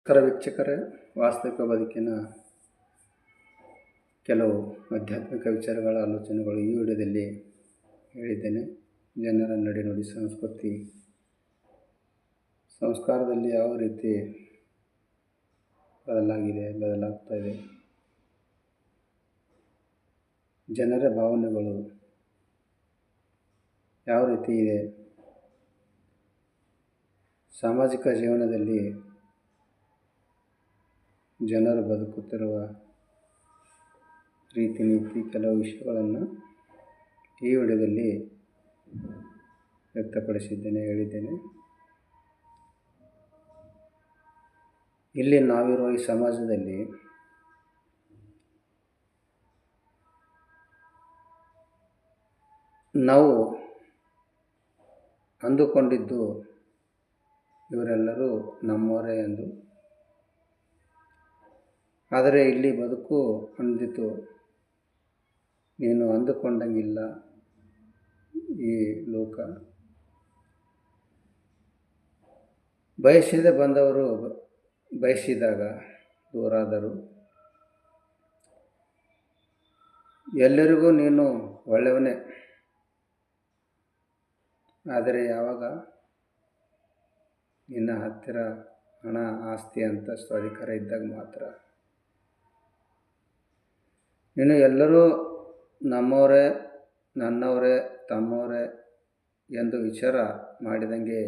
ವೀಕ್ಷಕರೇ, ವಾಸ್ತವಿಕ ಬದುಕಿನ ಕೆಲವು ಆಧ್ಯಾತ್ಮಿಕ ವಿಚಾರಗಳ ಆಲೋಚನೆಗಳು ಈ ವಿಡಿಯೋದಲ್ಲಿ ಹೇಳಿದ್ದೇನೆ. ಜನರ ನಡೆನುಡಿ, ಸಂಸ್ಕೃತಿ, ಸಂಸ್ಕಾರದಲ್ಲಿ ಯಾವ ರೀತಿ ಬದಲಾಗ್ತಾ ಇದೆ, ಜನರ ಭಾವನೆಗಳು ಯಾವ ರೀತಿ ಇದೆ, ಸಾಮಾಜಿಕ ಜೀವನದಲ್ಲಿ ಜನರು ಬದುಕುತ್ತಿರುವ ರೀತಿ ನೀತಿ, ಕೆಲವು ವಿಷಯಗಳನ್ನು ಈ ವಿಡಿಯೋದಲ್ಲಿ ಹೇಳಿದ್ದೇನೆ. ಇಲ್ಲಿ ನಾವಿರುವ ಈ ಸಮಾಜದಲ್ಲಿ ನಾವು ಅಂದುಕೊಂಡಿದ್ದು ಇವರೆಲ್ಲರೂ ನಮ್ಮವರೇ ಎಂದು. ಆದರೆ ಇಲ್ಲಿ ಬದುಕು ಅಂದಿತು ನೀನು ಅಂದುಕೊಂಡಂಗಿಲ್ಲ. ಈ ಲೋಕ ಬಯಸಿದ ಬಂದವರು ಬಯಸಿದಾಗ ದೂರಾದರು. ಎಲ್ಲರಿಗೂ ನೀನು ಒಳ್ಳೆಯವನೇ, ಆದರೆ ಯಾವಾಗ ನಿನ್ನ ಹತ್ತಿರ ಹಣ, ಆಸ್ತಿ, ಅಂತಸ್ತು, ಅಧಿಕಾರ ಇದ್ದಾಗ ಮಾತ್ರ ನೀನು ಎಲ್ಲರೂ ನಮ್ಮವರೇ, ನನ್ನವರೇ, ತಮ್ಮವರೇ ಎಂದು ವಿಚಾರ ಮಾಡಿದಂಗೆ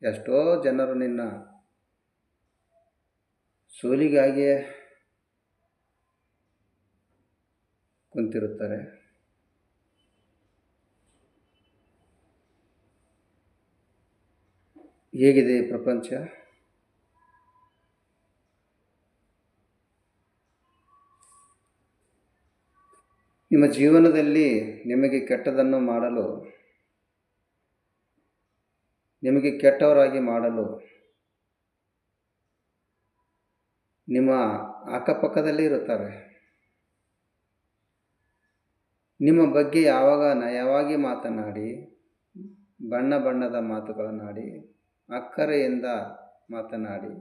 ಎಷ್ಟೋ ಜನರು ನಿನ್ನ ಸೋಲಿಗಾಗಿಯೇ ಕುಂತಿರುತ್ತಾರೆ. ಹೇಗಿದೆ ಈ ಪ್ರಪಂಚ? ನಿಮ್ಮ ಜೀವನದಲ್ಲಿ ನಿಮಗೆ ಕೆಟ್ಟದನ್ನು ಮಾಡಲು, ನಿಮಗೆ ಕೆಟ್ಟವರಾಗಿ ಮಾಡಲು ನಿಮ್ಮ ಅಕ್ಕಪಕ್ಕದಲ್ಲಿ ಇರುತ್ತಾರೆ. ನಿಮ್ಮ ಬಗ್ಗೆ ಯಾವಾಗ ನಯವಾಗಿ ಮಾತನಾಡಿ, ಬಣ್ಣ ಬಣ್ಣದ ಮಾತುಗಳನ್ನಾಡಿ, ಅಕ್ಕರೆಯಿಂದ ಮಾತನಾಡಿ,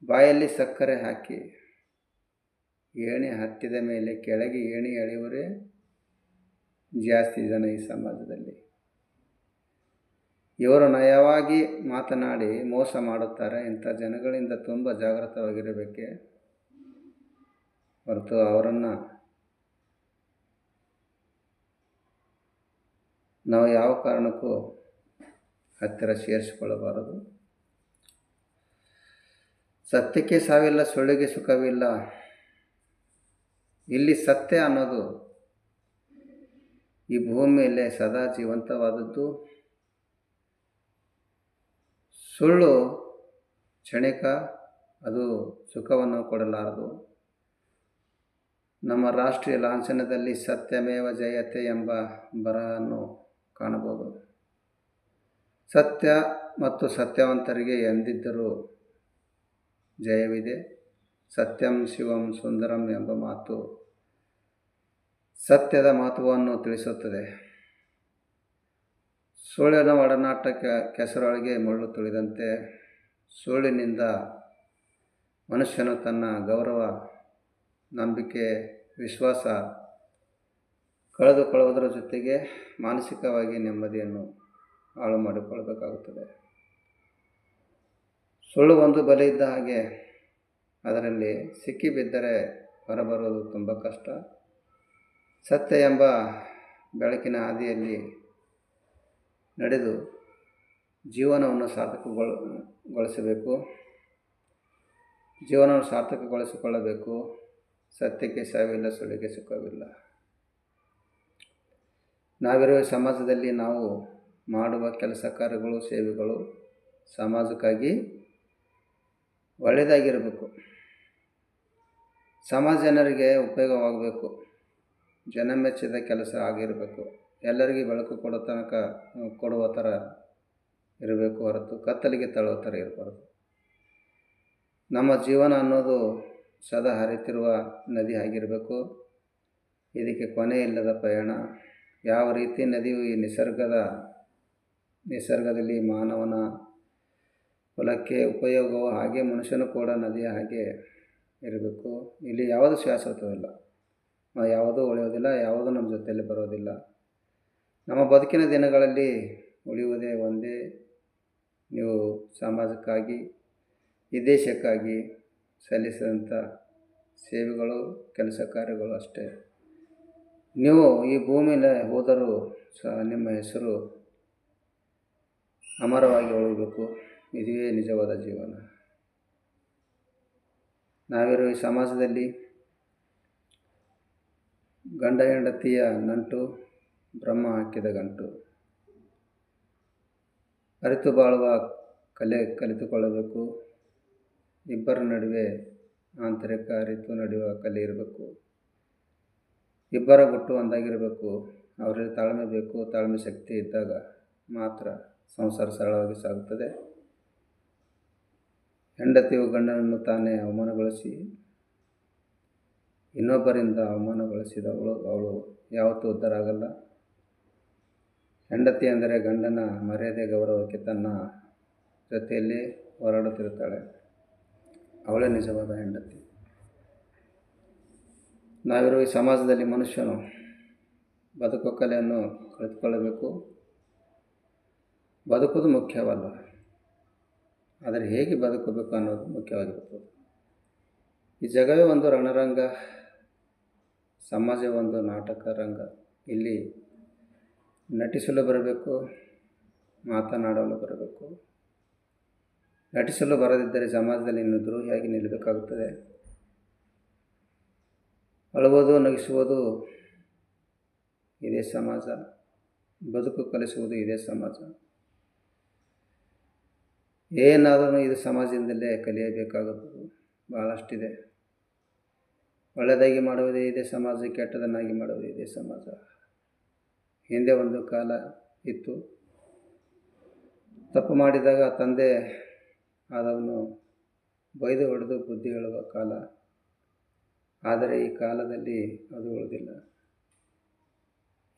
ಬಾಯಲ್ಲಿ ಸಕ್ಕರೆ ಹಾಕಿ ಏಣಿ ಹತ್ತಿದ ಮೇಲೆ ಕೆಳಗೆ ಏಣಿ ಎಳೆಯವರೇ ಜಾಸ್ತಿ ಜನ ಈ ಸಮಾಜದಲ್ಲಿ. ಇವರು ನಯವಾಗಿ ಮಾತನಾಡಿ ಮೋಸ ಮಾಡುತ್ತಾರೆ. ಇಂಥ ಜನಗಳಿಂದ ತುಂಬ ಜಾಗೃತವಾಗಿರಬೇಕೆ ಹೊರತು ಅವರನ್ನು ನಾವು ಯಾವ ಕಾರಣಕ್ಕೂ ಹತ್ತಿರ ಸೇರಿಸಿಕೊಳ್ಳಬಾರದು. ಸತ್ಯಕ್ಕೆ ಸಾವಿಲ್ಲ, ಸುಳ್ಳಿಗೆ ಸುಖವಿಲ್ಲ. ಇಲ್ಲಿ ಸತ್ಯ ಅನ್ನೋದು ಈ ಭೂಮಿಯಲ್ಲೇ ಸದಾ ಜೀವಂತವಾದದ್ದು. ಸುಳ್ಳು ಕ್ಷಣಿಕ, ಅದು ಸುಖವನ್ನು ಕೊಡಲಾರದು. ನಮ್ಮ ರಾಷ್ಟ್ರೀಯ ಲಾಂಛನದಲ್ಲಿ ಸತ್ಯಮೇವ ಜಯತೆ ಎಂಬ ಬರಹವನ್ನು ಕಾಣಬಹುದು. ಸತ್ಯ ಮತ್ತು ಸತ್ಯವಂತರಿಗೆ ಎಂದಿದ್ದರೂ ಜಯವಿದೆ. ಸತ್ಯಂ ಶಿವಂ ಸುಂದರಂ ಎಂಬ ಮಾತು ಸತ್ಯದ ಮಹತ್ವವನ್ನು ತಿಳಿಸುತ್ತದೆ. ಸುಳ್ಳಿನ ಒಡನಾಟ ಕೆಸರೊಳಗೆ ಮುಳ್ಳು ತುಳಿದಂತೆ. ಸುಳ್ಳಿನಿಂದ ಮನುಷ್ಯನು ತನ್ನ ಗೌರವ, ನಂಬಿಕೆ, ವಿಶ್ವಾಸ ಕಳೆದುಕೊಳ್ಳುವುದರ ಜೊತೆಗೆ ಮಾನಸಿಕವಾಗಿ ನೆಮ್ಮದಿಯನ್ನು ಹಾಳು ಮಾಡಿಕೊಳ್ಳಬೇಕಾಗುತ್ತದೆ. ಸುಳ್ಳು ಒಂದು ಬಲೆ ಇದ್ದ ಹಾಗೆ, ಅದರಲ್ಲಿ ಸಿಕ್ಕಿಬಿದ್ದರೆ ಹೊರಬರುವುದು ತುಂಬ ಕಷ್ಟ. ಸತ್ಯ ಎಂಬ ಬೆಳಕಿನ ಹಾದಿಯಲ್ಲಿ ನಡೆದು ಜೀವನವನ್ನು ಸಾರ್ಥಕಗೊಳಿಸಿಕೊಳ್ಳಬೇಕು. ಸತ್ಯಕ್ಕೆ ಸಾವಿಲ್ಲ, ಸುಳ್ಳಿಗೆ ಸುಖವಿಲ್ಲ. ನಾವಿರುವ ಸಮಾಜದಲ್ಲಿ ನಾವು ಮಾಡುವ ಕೆಲಸ ಕಾರ್ಯಗಳು, ಸೇವೆಗಳು ಸಮಾಜಕ್ಕಾಗಿ ಒಳ್ಳೆಯದಾಗಿರಬೇಕು. ಸಮಾಜ ಜನರಿಗೆ ಉಪಯೋಗವಾಗಬೇಕು. ಜನ ಮೆಚ್ಚಿದ ಕೆಲಸ ಆಗಿರಬೇಕು. ಎಲ್ಲರಿಗೆ ಬೆಳಕು ಕೊಡುವ ಥರ ಇರಬೇಕು ಹೊರತು ಕತ್ತಲಿಗೆ ತಳ್ಳುವ ಥರ ಇರಬಾರ್ದು. ನಮ್ಮ ಜೀವನ ಅನ್ನೋದು ಸದಾ ಹರಿತಿರುವ ನದಿ ಆಗಿರಬೇಕು. ಇದಕ್ಕೆ ಕೊನೆ ಇಲ್ಲದ ಪ್ರಯಾಣ. ಯಾವ ರೀತಿ ನದಿಯು ಈ ನಿಸರ್ಗದಲ್ಲಿ ಮಾನವನ ಹೊಲಕ್ಕೆ ಉಪಯೋಗವೋ ಹಾಗೆ ಮನುಷ್ಯನು ಕೂಡ ನದಿಯ ಹಾಗೆ ಇರಬೇಕು. ಇಲ್ಲಿ ಯಾವುದು ಶಾಶ್ವತವಿಲ್ಲ, ಯಾವುದೂ ಉಳಿಯೋದಿಲ್ಲ, ಯಾವುದೂ ನಮ್ಮ ಜೊತೆಯಲ್ಲಿ ಬರೋದಿಲ್ಲ. ನಮ್ಮ ಬದುಕಿನ ದಿನಗಳಲ್ಲಿ ಉಳಿಯುವುದೇ ಒಂದೇ, ನೀವು ಸಮಾಜಕ್ಕಾಗಿ ಈ ದೇಶಕ್ಕಾಗಿ ಸಲ್ಲಿಸಿದಂಥ ಸೇವೆಗಳು, ಕೆಲಸ ಕಾರ್ಯಗಳು ಅಷ್ಟೇ. ನೀವು ಈ ಭೂಮಿಯಲ್ಲಿ ಹೋದರೂ ಸಹ ನಿಮ್ಮ ಹೆಸರು ಅಮರವಾಗಿ ಉಳಿಯಬೇಕು. ಇದುವೇ ನಿಜವಾದ ಜೀವನ. ನಾವಿರೋ ಈ ಸಮಾಜದಲ್ಲಿ ಗಂಡ ಹೆಂಡತಿಯ ನಂಟು ಬ್ರಹ್ಮ ಹಾಕಿದ ಗಂಟು. ಅರಿತು ಬಾಳುವ ಕಲಿತುಕೊಳ್ಳಬೇಕು. ಇಬ್ಬರ ನಡುವೆ ಆಂತರಿಕ ಅರಿತು ನಡೆಯುವ ಕಲೆ ಇರಬೇಕು. ಇಬ್ಬರ ಗುಟ್ಟು ಒಂದಾಗಿರಬೇಕು. ಅವರಲ್ಲಿ ತಾಳ್ಮೆ ಬೇಕು. ತಾಳ್ಮೆ ಶಕ್ತಿ ಇದ್ದಾಗ ಮಾತ್ರ ಸಂಸಾರ ಸರಳವಾಗಿ ಸಾಗುತ್ತದೆ. ಹೆಂಡತಿಯು ಗಂಡನನ್ನು ತಾನೇ ಅವಮಾನಗೊಳಿಸಿ ಇನ್ನೊಬ್ಬರಿಂದ ಅವಮಾನಗೊಳಿಸಿದವಳು ಅವಳು ಯಾವತ್ತೂ ಉದ್ಧಾರ ಆಗಲ್ಲ. ಹೆಂಡತಿ ಅಂದರೆ ಗಂಡನ ಮರ್ಯಾದೆ ಗೌರವಕ್ಕೆ ತನ್ನ ಜೊತೆಯಲ್ಲಿ ಹೋರಾಡುತ್ತಿರುತ್ತಾಳೆ. ಅವಳೇ ನಿಜವಾದ ಹೆಂಡತಿ. ನಾವಿರುವ ಈ ಸಮಾಜದಲ್ಲಿ ಮನುಷ್ಯನು ಬದುಕುವ ಕಲೆಯನ್ನು ಕಲಿತುಕೊಳ್ಳಬೇಕು. ಬದುಕುವುದು ಮುಖ್ಯವಲ್ಲ, ಆದರೆ ಹೇಗೆ ಬದುಕಬೇಕು ಅನ್ನೋದು ಮುಖ್ಯವಾಗಿರುತ್ತದೆ. ಈ ಜಗವೇ ಒಂದು ರಣರಂಗ, ಸಮಾಜ ಒಂದು ನಾಟಕ ರಂಗ. ಇಲ್ಲಿ ನಟಿಸಲು ಬರಬೇಕು, ಮಾತನಾಡಲು ಬರಬೇಕು. ನಟಿಸಲು ಬರದಿದ್ದರೆ ಸಮಾಜದಲ್ಲಿ ಇನ್ನು ದ್ರೋಹಿಯಾಗಿ ನಿಲ್ಲಬೇಕಾಗುತ್ತದೆ. ಅಳುವುದು ನಗಿಸುವುದು ಇದೇ ಸಮಾಜ, ಬದುಕು ಕಲಿಸುವುದು ಇದೇ ಸಮಾಜ. ಏನಾದರೂ ಇದು ಸಮಾಜದಿಂದಲೇ ಕಲಿಯಬೇಕಾಗುವುದು ಬಹಳಷ್ಟಿದೆ. ಒಳ್ಳೆಯದಾಗಿ ಮಾಡುವುದೇ ಇದೇ ಸಮಾಜ, ಕೆಟ್ಟದನ್ನಾಗಿ ಮಾಡುವುದೇ ಇದೇ ಸಮಾಜ. ಹಿಂದೆ ಒಂದು ಕಾಲ ಇತ್ತು, ತಪ್ಪು ಮಾಡಿದಾಗ ತಂದೆ ಆದವನು ಬೈದು ಹೊಡೆದು ಬುದ್ಧಿ ಹೇಳುವ ಕಾಲ. ಆದರೆ ಈ ಕಾಲದಲ್ಲಿ ಅದು ಉಳಿದಿಲ್ಲ.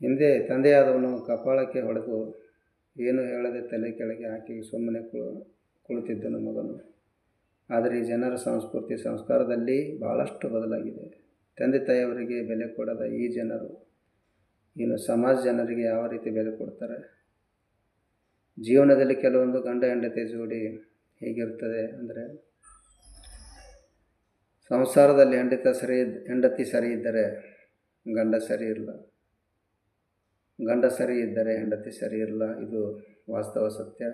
ಹಿಂದೆ ತಂದೆಯಾದವನು ಕಪಾಳಕ್ಕೆ ಹೊಡೆದು ಏನು ಹೇಳದೆ ತಲೆ ಕೆಳಗೆ ಹಾಕಿ ಸುಮ್ಮನೆ ಕುಳಿತಿದ್ದನು ಮಗನು. ಆದರೆ ಈ ಜನರ ಸಂಸ್ಕೃತಿ ಸಂಸ್ಕಾರದಲ್ಲಿ ಬಹಳಷ್ಟು ಬದಲಾಗಿದೆ. ತಂದೆ ತಾಯಿಯವರಿಗೆ ಬೆಲೆ ಕೊಡದ ಈ ಜನರು ಇನ್ನು ಸಮಾಜ ಜನರಿಗೆ ಯಾವ ರೀತಿ ಬೆಲೆ ಕೊಡ್ತಾರೆ? ಜೀವನದಲ್ಲಿ ಕೆಲವೊಂದು ಗಂಡ ಹೆಂಡತಿ ಜೋಡಿ ಹೇಗಿರ್ತದೆ ಅಂದರೆ, ಸಂಸಾರದಲ್ಲಿ ಹೆಂಡತಿ ಸರಿ ಇದ್ದರೆ ಗಂಡ ಸರಿ ಇಲ್ಲ, ಗಂಡ ಸರಿ ಇದ್ದರೆ ಹೆಂಡತಿ ಸರಿ ಇರಲ್ಲ. ಇದು ವಾಸ್ತವ ಸತ್ಯ.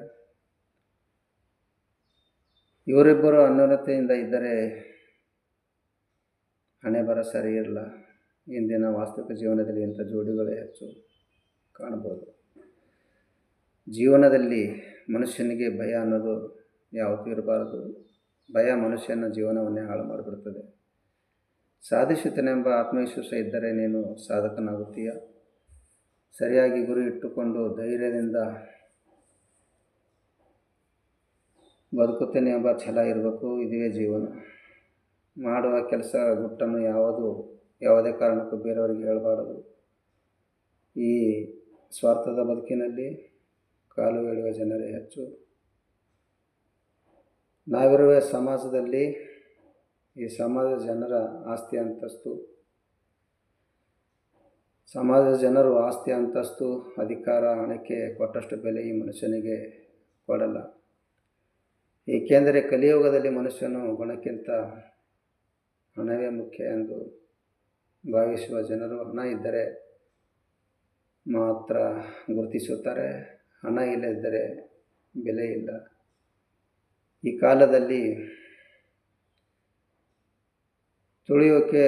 ಇವರಿಬ್ಬರು ಅನ್ಯೋನ್ಯತೆಯಿಂದ ಇದ್ದರೆ ಹಣೆ ಬರ ಸರಿ ಇರಲ್ಲ. ಇಂದಿನ ವಾಸ್ತವಿಕ ಜೀವನದಲ್ಲಿ ಇಂಥ ಜೋಡಿಗಳೇ ಹೆಚ್ಚು ಕಾಣಬಹುದು. ಜೀವನದಲ್ಲಿ ಮನುಷ್ಯನಿಗೆ ಭಯ ಅನ್ನೋದು ಯಾವತ್ತೂ ಇರಬಾರದು. ಭಯ ಮನುಷ್ಯನ ಜೀವನವನ್ನೇ ಹಾಳು ಮಾಡಿಬಿಡ್ತದೆ. ಸಾಧಿಸುತ್ತೇನೆಂಬ ಆತ್ಮವಿಶ್ವಾಸ ಇದ್ದರೆ ನೀನು ಸಾಧಕನಾಗುತ್ತೀಯ. ಸರಿಯಾಗಿ ಗುರಿ ಇಟ್ಟುಕೊಂಡು ಧೈರ್ಯದಿಂದ ಬದುಕುತ್ತೇನೆ ಎಂಬ ಛಲ ಇರಬೇಕು. ಇದುವೇ ಜೀವನ. ಮಾಡುವ ಕೆಲಸ ಗುಟ್ಟನ್ನು ಯಾವುದೇ ಕಾರಣಕ್ಕೂ ಬೇರೆಯವರಿಗೆ ಹೇಳಬಾರದು. ಈ ಸ್ವಾರ್ಥದ ಬದುಕಿನಲ್ಲಿ ಕಾಲು ಎಳೆಯುವ ಜನರೇ ಹೆಚ್ಚು. ನಾವಿರುವ ಸಮಾಜದಲ್ಲಿ ಈ ಸಮಾಜದ ಜನರ ಆಸ್ತಿ ಅಂತಸ್ತು, ಸಮಾಜದ ಜನರು ಆಸ್ತಿ ಅಂತಸ್ತು, ಅಧಿಕಾರ, ಹಣಕ್ಕೆ ಕೊಟ್ಟಷ್ಟು ಬೆಲೆ ಈ ಮನುಷ್ಯನಿಗೆ ಕೊಡಲ್ಲ. ಏಕೆಂದರೆ ಕಲಿಯುಗದಲ್ಲಿ ಮನುಷ್ಯನು ಗುಣಕ್ಕಿಂತ ಹಣವೇ ಮುಖ್ಯ ಎಂದು ಭಾವಿಸುವ ಜನರು ಹಣ ಇದ್ದರೆ ಮಾತ್ರ ಗುರುತಿಸುತ್ತಾರೆ. ಹಣ ಇಲ್ಲದಿದ್ದರೆ ಬೆಲೆ ಇಲ್ಲ. ಈ ಕಾಲದಲ್ಲಿ ತುಳಿಯೋಕೆ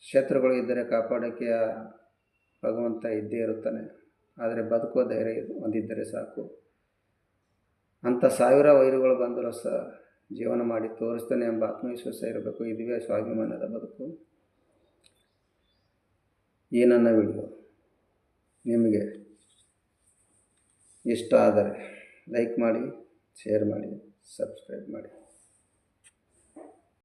ಶತ್ರುಗಳು ಇದ್ದರೆ ಕಾಪಾಡೋಕ್ಕೆ ಭಗವಂತ ಇದ್ದೇ ಇರುತ್ತಾನೆ. ಆದರೆ ಬದುಕುವ ಧೈರ್ಯ ಹೊಂದಿದ್ದರೆ ಸಾಕು. ಅಂಥ ಸಾವಿರ ವೈರಿಗಳು ಬಂದರೂ ಸಹ ಜೀವನ ಮಾಡಿ ತೋರಿಸ್ತಾನೆ ಎಂಬ ಆತ್ಮವಿಶ್ವಾಸ ಇರಬೇಕು. ಇದುವೇ ಸ್ವಾಭಿಮಾನದ ಬದುಕು. ಈ ನನ್ನ ವಿಡಿಯೋ ನಿಮಗೆ ಇಷ್ಟ ಆದರೆ ಲೈಕ್ ಮಾಡಿ, ಶೇರ್ ಮಾಡಿ, ಸಬ್ಸ್ಕ್ರೈಬ್ ಮಾಡಿ.